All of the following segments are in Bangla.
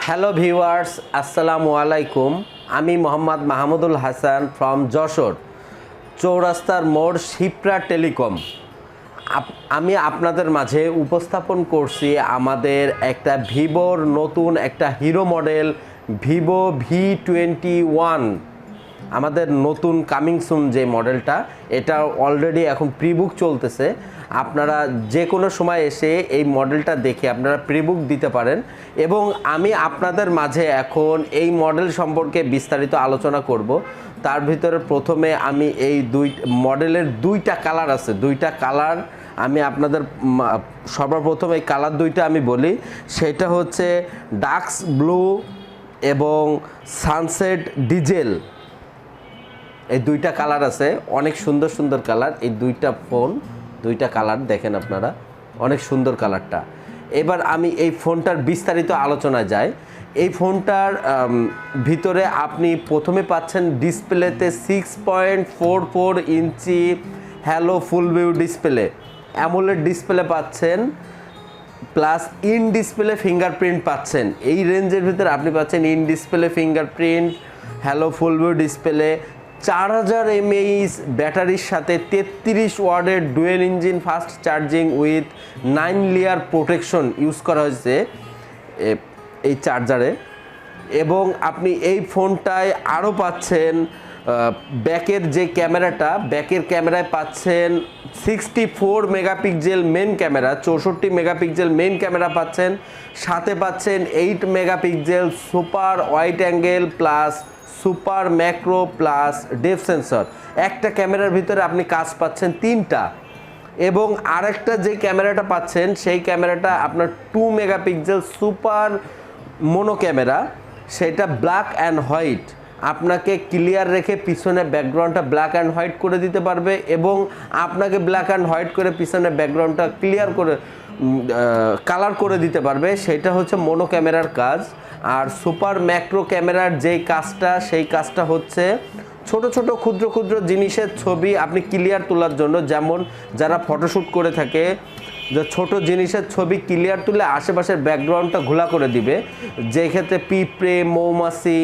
হ্যালো ভিউয়ার্স, আসসালামু আলাইকুম। আমি মোহাম্মদ মাহমুদুল হাসান ফ্রম যশোর, চৌরাস্তার মোড়, শিপ্রা টেলিকম। আমি আপনাদের মাঝে উপস্থাপন করছি আমাদের একটা ভিভোর নতুন একটা হিরো মডেল ভিভো V21। আমাদের নতুন কামিং সুন যে মডেলটা, এটা অলরেডি এখন প্রিবুক চলতেছে। আপনারা যে কোনো সময় এসে এই মডেলটা দেখে আপনারা প্রিবুক দিতে পারেন। এবং আমি আপনাদের মাঝে এখন এই মডেল সম্পর্কে বিস্তারিত আলোচনা করব। তার ভিতরে প্রথমে আমি এই মডেলের দুইটা কালার আছে, দুইটা কালার আমি আপনাদের সর্বপ্রথম এই কালার দুইটা আমি বলি। সেটা হচ্ছে ডার্ক ব্লু এবং সানসেট ডিজেল। এই দুইটা কালার আছে, অনেক সুন্দর সুন্দর কালার। এই দুইটা কালার দেখেন আপনারা, অনেক সুন্দর কালারটা। এবার আমি এই ফোনটার বিস্তারিত আলোচনায় যাই। এই ফোনটার ভিতরে আপনি প্রথমে পাচ্ছেন ডিসপ্লেতে 6.44 inch hello full view display, AMOLED display পাচ্ছেন, প্লাস ইন ডিসপ্লে ফিঙ্গারপ্রিন্ট পাচ্ছেন। এই রেঞ্জের ভিতরে আপনি পাচ্ছেন in display fingerprint, hello full view display, 4000 mAh ব্যাটারির সাথে 33 ওয়াটের dual engine fast charging with 9 layer protection use করা হয়েছে এই চার্জারে। এবং আপনি এই ফোনটায় আরও পাচ্ছেন ব্যাকের যে ক্যামেরাটা, ব্যাকের ক্যামেরায় পাচ্ছেন 64 megapixel main camera, 64 megapixel main camera পাচ্ছেন। সাথে পাচ্ছেন 8 megapixel super wide angle plus super macro plus depth sensor. একটা ক্যামেরার ভিতরে আপনি কাজ পাচ্ছেন তিনটা। এবং আরেকটা যে ক্যামেরাটা পাচ্ছেন সেই ক্যামেরাটা আপনার 2 মেগাপিক্সেল সুপার মোনো ক্যামেরা, সেটা ব্ল্যাক অ্যান্ড হোয়াইট, আপনাকে ক্লিয়ার রেখে পিছনে ব্যাকগ্রাউন্ডটা ব্ল্যাক অ্যান্ড হোয়াইট করে দিতে পারবে এবং আপনাকে ব্ল্যাক অ্যান্ড হোয়াইট করে পিছনে ব্যাকগ্রাউন্ডটা ক্লিয়ার করে কালার করে দিতে পারবে। সেটা হচ্ছে মোনো ক্যামেরার কাজ। আর সুপার ম্যাক্রো ক্যামেরার যেই কাজটা, সেই কাজটা হচ্ছে ছোট ছোট ক্ষুদ্র ক্ষুদ্র জিনিসের ছবি আপনি ক্লিয়ার তোলার জন্য, যেমন যারা ফটোশ্যুট করে থাকে, যে ছোট জিনিসের ছবি ক্লিয়ার তুলে আশেপাশের ব্যাকগ্রাউন্ডটা ঘোলা করে দিবে। যে ক্ষেত্রে পিঁপড়ে, মৌমাছি,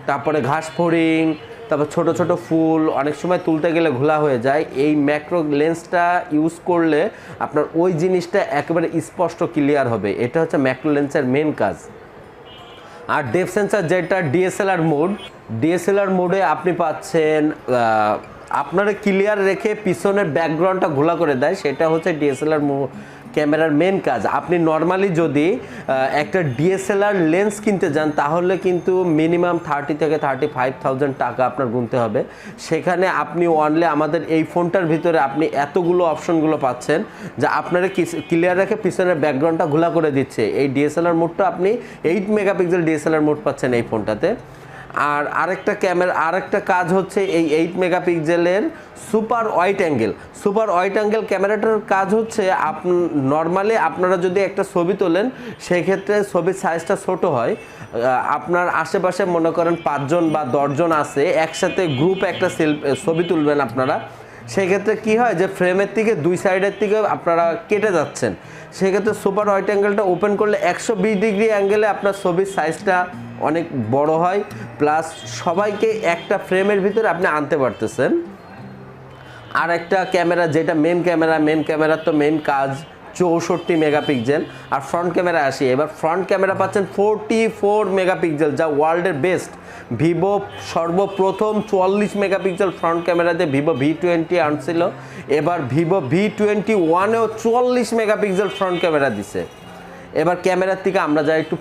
তারপরে ঘাস ফড়িং, তারপর ছোট ছোট ফুল অনেক সময় তুলতে গেলে ঘোলা হয়ে যায়। এই ম্যাক্রো লেন্সটা ইউজ করলে আপনার ওই জিনিসটা একেবারে স্পষ্ট ক্লিয়ার হবে। এটা হচ্ছে ম্যাক্রো লেন্সের মেন কাজ। আর ডেপথ সেন্সর যেটা ডিএসএলআর মোডে আপনি পাচ্ছেন, আপনারা ক্লিয়ার রেখে পিছনের ব্যাকগ্রাউন্ডটা ঘোলা করে দেয়। সেটা হচ্ছে ডিএসএলআর ক্যামেরার মেন কাজ। আপনি নর্মালি যদি একটা ডিএসএলআর লেন্স কিনতে যান তাহলে কিন্তু মিনিমাম 30 থেকে 35,000 টাকা আপনার গুনতে হবে। সেখানে আপনি অনলি আমাদের এই ফোনটার ভিতরে আপনি এতগুলো অপশনগুলো পাচ্ছেন যা আপনারা ক্লিয়ার রেখে পিছনের ব্যাকগ্রাউন্ডটা ঘোলা করে দিচ্ছে। এই ডিএসএলআর মোডটা আপনি 8 মেগাপিক্সেল ডিএসএলআর মোড পাচ্ছেন এই ফোনটাতে। আর আরেকটা কাজ হচ্ছে এই 8 মেগাপিক্সেলের সুপার ওয়াইড অ্যাঙ্গেল ক্যামেরাটার কাজ হচ্ছে নর্মালি আপনারা যদি একটা ছবি তোলেন সেক্ষেত্রে ছবির সাইজটা ছোট হয়। আপনার আশেপাশে মনে করেন 5 জন বা 10 জন আছে, একসাথে গ্রুপ একটা ছবি তুলবেন আপনারা। সেক্ষেত্রে কি হয় যে ফ্রেমের থেকে দুই সাইডের থেকে আপনারা কেটে যাচ্ছেন। সেক্ষেত্রে সুপার ওয়াইড অ্যাঙ্গেলটা ওপেন করলে 120 ডিগ্রি অ্যাঙ্গেলে আপনার ছবির সাইজটা অনেক বড় হয়, প্লাস সবাইকে একটা ফ্রেমের ভিতরে আপনি আনতে পারতেছেন। আর একটা ক্যামেরা যেটা মেন ক্যামেরার তো মেন কাজ 64 মেগাপিক্সেল। আর ফ্রন্ট ক্যামেরা আসি, এবার ফ্রন্ট ক্যামেরা পাচ্ছেন 44 মেগাপিক্সেল, যা ওয়ার্ল্ডের বেস্ট। ভিভো সর্বপ্রথম 44 মেগাপিক্সেল ফ্রন্ট ক্যামেরাতে ভিভো V20 আনছিল। এবার ভিভো V21এও 44 মেগাপিক্সেল ফ্রন্ট ক্যামেরা দিছে। এবার ক্যামেরার থেকে আমরা যাই একটু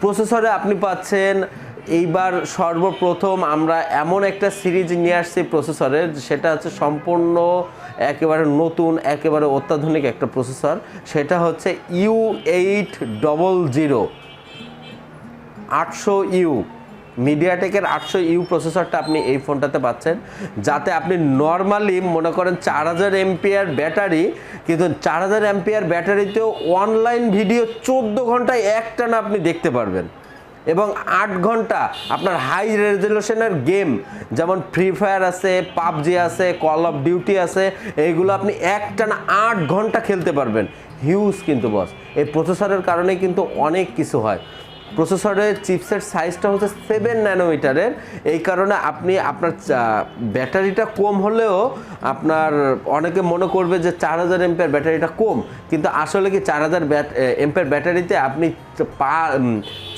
প্রসেসরে আপনি পাচ্ছেন এইবার সর্বপ্রথম আমরা এমন একটা সিরিজ নিয়ে আসছি প্রসেসরের, সেটা হচ্ছে সম্পূর্ণ একেবারে নতুন, একেবারে অত্যাধুনিক একটা প্রসেসর। সেটা হচ্ছে U800 800U মিডিয়াটেকের 800U প্রসেসরটা আপনি এই ফোনটাতে পাচ্ছেন। যাতে আপনি নর্মালি মনে করেন 4000 এমপিআর ব্যাটারি, কিন্তু 4000 এমপিআর ব্যাটারিতেও অনলাইন ভিডিও 14 ঘন্টায় একটানা আপনি দেখতে পারবেন। এবং 8 ঘন্টা আপনার হাই রেজলিউশনের গেম যেমন ফ্রি ফায়ার আছে, পাবজি আছে, কল অফ ডিউটি আছে, এইগুলো আপনি একটানা 8 ঘন্টা খেলতে পারবেন। হিউজ কিন্তু বস, এই প্রসেসরের কারণে কিন্তু অনেক কিছু হয়। প্রসেসরের চিপসের সাইজটা হচ্ছে 7 ন্যানোমিটারের। এই কারণে আপনি আপনার ব্যাটারিটা কম হলেও আপনার অনেকে মনে করবে যে 4000 এমপিআর ব্যাটারিটা কম, কিন্তু আসলে কি 4000 এমপিআর ব্যাটারিতে আপনি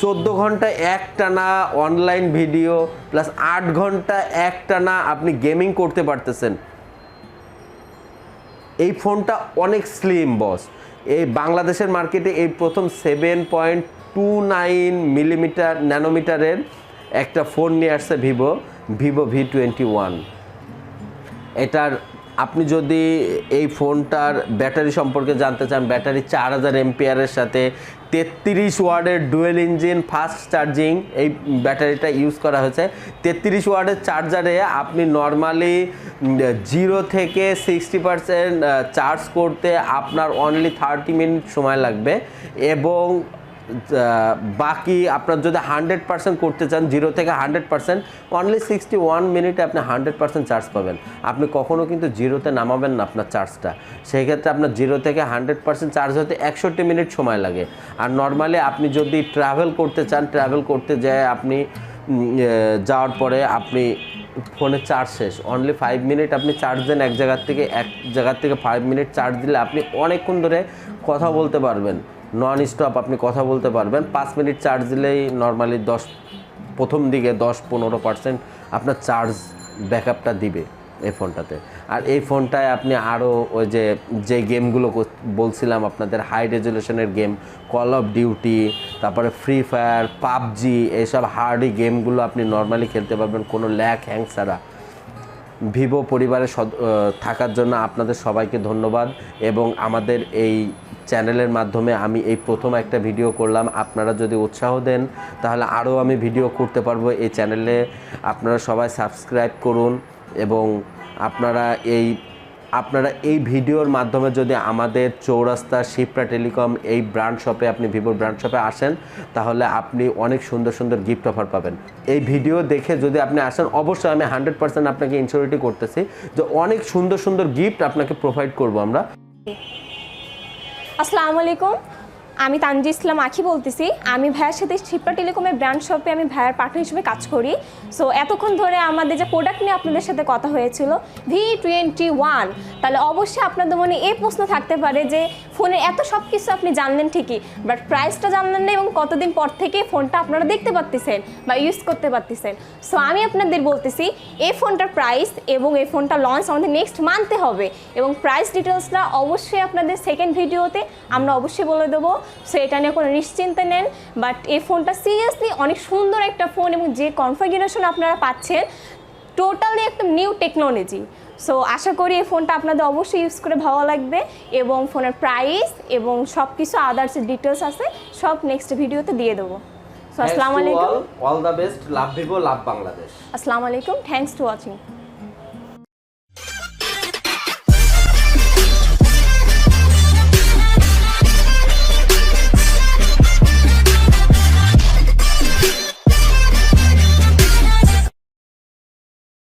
14 ঘন্টা একটানা অনলাইন ভিডিও প্লাস 8 ঘন্টা একটানা আপনি গেমিং করতে পারতেছেন। এই ফোনটা অনেক স্লিম বস। এই বাংলাদেশের মার্কেটে এই প্রথম 7.29 মিলিমিটার ন্যানোমিটারের একটা ফোন নিয়ে আসছে ভিভো V21। এটার আপনি যদি এই ফোনটার ব্যাটারি সম্পর্কে জানতে চান, ব্যাটারি 4000 এমপিআরের সাথে 33 ওয়াটের ডুয়েল ইঞ্জিন ফাস্ট চার্জিং এই ব্যাটারিটা ইউজ করা হয়েছে। 33 ওয়াটের চার্জারে আপনি নর্মালি 0 থেকে 60% চার্জ করতে আপনার অনলি 30 মিনিট সময় লাগবে, এবং বাকি আপনার যদি 100% করতে চান 0 থেকে 100% অনলি 61 মিনিটে আপনি 100% চার্জ পাবেন। আপনি কখনও কিন্তু জিরোতে নামাবেন না আপনার চার্জটা, সেই ক্ষেত্রে আপনার 0 থেকে 100% চার্জ হতে 61 মিনিট সময় লাগে। আর নর্মালি আপনি যদি ট্রাভেল করতে চান, ট্রাভেল করতে যায় আপনি যাওয়ার পরে আপনি ফোনের চার্জ শেষ, অনলি 5 মিনিট আপনি চার্জ দেন এক জায়গার থেকে 5 মিনিট চার্জ দিলে আপনি অনেকক্ষণ ধরে কথা বলতে পারবেন, নন স্টপ আপনি কথা বলতে পারবেন। 5 মিনিট চার্জ দিলেই নর্মালি প্রথম দিকে 10-15% আপনার চার্জ ব্যাকআপটা দিবে এই ফোনটাতে। আর এই ফোনটায় আপনি আরও ওই যে গেমগুলো বলছিলাম আপনাদের, হাই রেজলিউশনের গেম, কল অফ ডিউটি, তারপরে ফ্রি ফায়ার, পাবজি, এইসব হার্ডি গেমগুলো আপনি নর্মালি খেলতে পারবেন কোনো ল্যাগ হ্যাং ছাড়া। ভিভো পরিবারে থাকার জন্য আপনাদের সবাইকে ধন্যবাদ, এবং আমাদের এই চ্যানেলের মাধ্যমে আমি এই প্রথম একটা ভিডিও করলাম। আপনারা যদি উৎসাহ দেন তাহলে আরও আমি ভিডিও করতে পারবো এই চ্যানেলে। আপনারা সবাই সাবস্ক্রাইব করুন, এবং আপনারা এই ভিডিওর মাধ্যমে যদি আমাদের চৌরাস্তা শিপ্রা টেলিকম এই ব্র্যান্ড শপে, আপনি ভিভোর ব্র্যান্ড শপে আসেন, তাহলে আপনি অনেক সুন্দর সুন্দর গিফট অফার পাবেন। এই ভিডিও দেখে যদি আপনি আসেন, অবশ্যই আমি 100% আপনাকে ইনশিওরিটি করতেছি যে অনেক সুন্দর সুন্দর গিফট আপনাকে প্রোভাইড করব আমরা। আসসালামু আলাইকুম, আমি tanjeislamakhi বলতেছি। আমি ভাইয়ের সাথে শিপ্রা টেলিকমের ব্র্যান্ড শপে আমি ভাইয়ের পার্টনার হিসেবে কাজ করি। সো এতক্ষণ ধরে আমাদের যে প্রোডাক্ট নিয়ে আপনাদের সাথে কথা হয়েছিল V21, তাহলে অবশ্যই আপনাদের মনে এই প্রশ্ন থাকতে পারে যে ফোনের এত সব কিছু আপনি জানলেন ঠিকই, বাট প্রাইসটা জানলেন না এবং কতদিন পর থেকে ফোনটা আপনারা দেখতে পারতেছেন বা ইউজ করতে পারতেছেন। সো আমি আপনাদের বলতেছি এই ফোনটার প্রাইস এবং এই ফোনটা লঞ্চ আমাদের নেক্সট মান্থে হবে, এবং প্রাইস ডিটেলসটা অবশ্যই আপনাদের সেকেন্ড ভিডিওতে আমরা অবশ্যই বলে দেবো। সো এটা নিয়ে কোনো নিশ্চিন্তে নেন। বাট এই ফোনটা সিরিয়াসলি অনেক সুন্দর একটা ফোন, এবং যে কনফিগারেশন আপনারা পাচ্ছেন টোটালি একটা নিউ টেকনোলজি। সো আশা করি এই ফোনটা আপনাদের অবশ্যই ইউজ করে ভালো লাগবে, এবং ফোনের প্রাইস এবং সব কিছু আদার্স ডিটেলস আছে সব নেক্সট ভিডিওতে দিয়ে দেবো। সো আসসালামু আলাইকুম, all the best, love Vivo, love Bangladesh. আসসালামু আলাইকুম, থ্যাঙ্কস টু ওয়াচিং।